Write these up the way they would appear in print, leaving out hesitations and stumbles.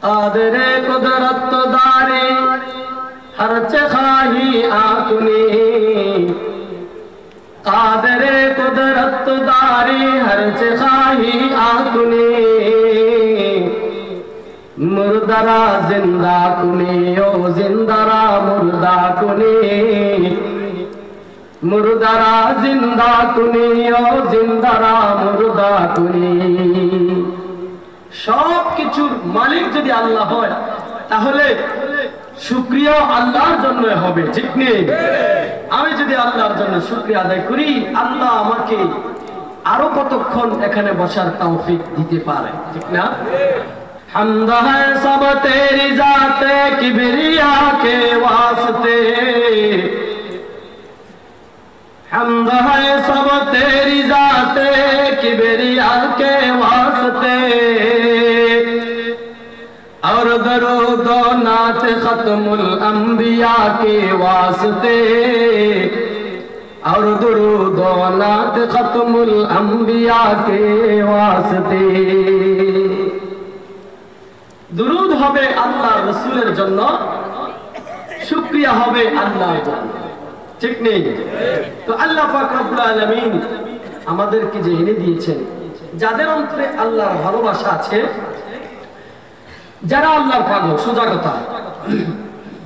قادر قدرت داری ہر چخاہی آتنی قادر قدرت داری ہر چخاہی آتنی مردرا زندہ کنی او زندرا مردہ کنی মুরদারা জিন্দা কুনি ও জিন্দারা মুরদা কুনি। সব কিছুর মালিক যদি আল্লাহ হয় তাহলে শুকরিয়া আল্লাহর জন্য হবে, ঠিক নেই? আমি যদি আল্লাহর জন্য শুকরিয়া আদায় করি, আল্লাহ আমাকে আরো কতক্ষণ এখানে বসার তৌফিক দিতে পারে, ঠিক না? হামদ হ্যায় সব তেরি জাতে কিবরিয়া কে ওয়াস্তে, حمد ہے سب تیری ذات کبریا کے واسطے، اور درود و نعت ختم الانبیاء کے واسطے، اور درود و نعت ختم الانبیاء کے واسطے। درود হবে আল্লাহর রাসূলের জন্য, শুকরিয়া হবে আল্লাহর জন্য, ঠিক নেই? তো আল্লাহ পাক রব্বুল আলামিন আমাদেরকে যে এনে দিয়েছেন, যাদের অন্তরে আল্লাহর ভালোবাসা আছে, যারা আল্লাহর পাগল, সোজা কথা,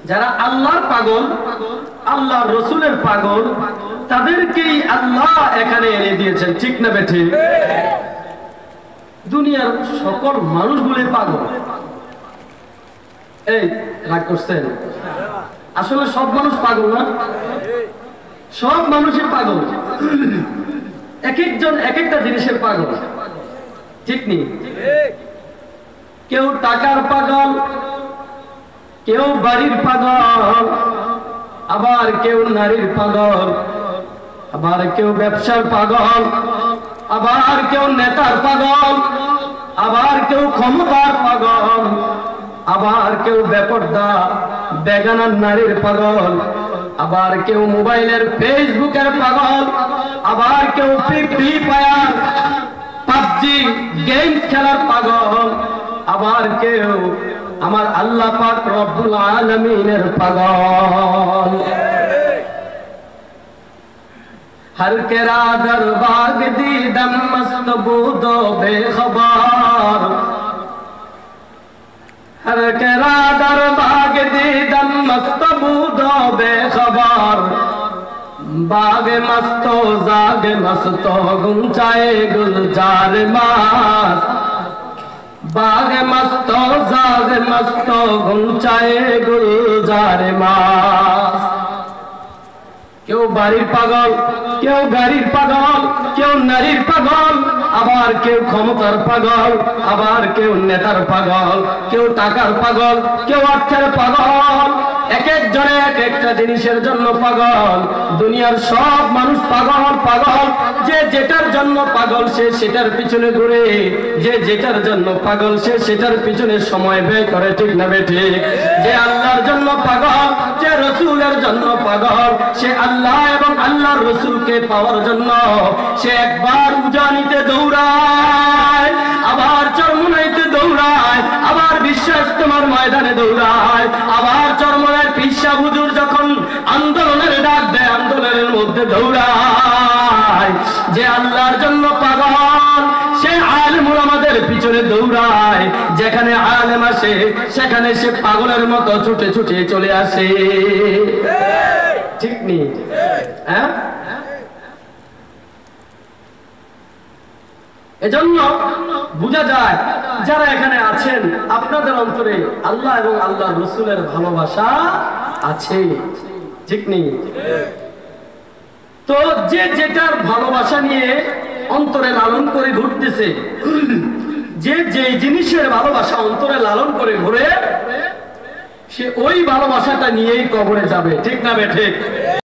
যারা আল্লাহর পাগল, আল্লাহর রাসূলের পাগল, তাদেরকেই আল্লাহ এখানে এনে দিয়েছেন, ঠিক না বেঠি? দুনিয়ার সকল মানুষগুলো পাগল। এই রাগ করছেন? আসলে সব মানুষ পাগল না, সব মানুষের পাগল, এক একজন এক একটা জিনিসের পাগল, ঠিক নেই? কেউ টাকার পাগল, কেউ বাড়ির পাগল, আবার কেউ নারীর পাগল, আবার কেউ ব্যবসার পাগল, আবার কেউ নেতার পাগল, আবার কেউ ক্ষমতার পাগল, আবার কেউ বেপরদা বেগানার নারীর পাগল, আবার কেউ মোবাইলের ফেসবুকের পাগল, আবার কেউ ফ্রি ফায়ার পাবজি গেম খেলার পাগল, আবার কেউ আমার আল্লাহ পাক রব্বুল আলামিনের পাগল। हर केरा दरबाग दीदम मस्त बूदो बेखबर, हर केरा दरबाग दीदम मस्त बूदो बेखबर, बाग मस्तो जाग मस्तो गुंचाए गुलजार मास, बाग मस्तो जाग मस्तो गुंचाए गुलजार मास। কেউ বাড়ির পাগল, কেউ গাড়ির পাগল, কেউ নারীর পাগল, আবার কেউ ক্ষমতার পাগল, আবার কেউ নেতার পাগল, কেউ টাকার পাগল, কেউ অর্থের পাগল, এক একজনে এক একটা জিনিসের জন্য পাগল। দুনিয়ার সব মানুষ পাগল পাগল, যে যেটার জন্য পাগল সে সেটার পিছনে ঘুরে, যে যেটার জন্য পাগল সে সেটার পিছনে সময় ব্যয় করে, ঠিক না বেঠিক? যে আল্লাহর জন্য পাগল, যে রাসূলের জন্য পাগল, সে আল্লাহ এবং আল্লাহর রাসূলকে পাওয়ার জন্য সে একবার উজানিতে দৌড়ায়, আবার চরমনাইতে দৌড়ায়, আবার বিশ্ব ইজতেমার ময়দানে দৌড়ায়, আবার চরমনাইয়ের পিসা হুজুর যখন আন্দোলনের ডাক দেয় আন্দোলনের মধ্যে দৌড়ায়। যে আল্লাহর জন্য পাগল সে আলেম ওলামাদের পিছনে দৌড়ায়, যেখানে আলেম আসে সেখানে সে পাগলের মতো ছুটে ছুটে চলে আসে, ঠিক নেই? হ্যাঁ, এজন্য বোঝা যায় যারা এখানে আছেন আপনাদের অন্তরে আল্লাহ এবং আল্লাহর রাসূলের ভালোবাসা আছে, ঠিক নেই? তো যে যেটার ভালোবাসা নিয়ে অন্তরে লালন করে ঘুরতেছে, যে যে জিনিসের ভালোবাসা অন্তরে লালন করে ঘুরে, সে ওই ভালোবাসাটা নিয়েই কবরে যাবে, ঠিক না বেঠিক?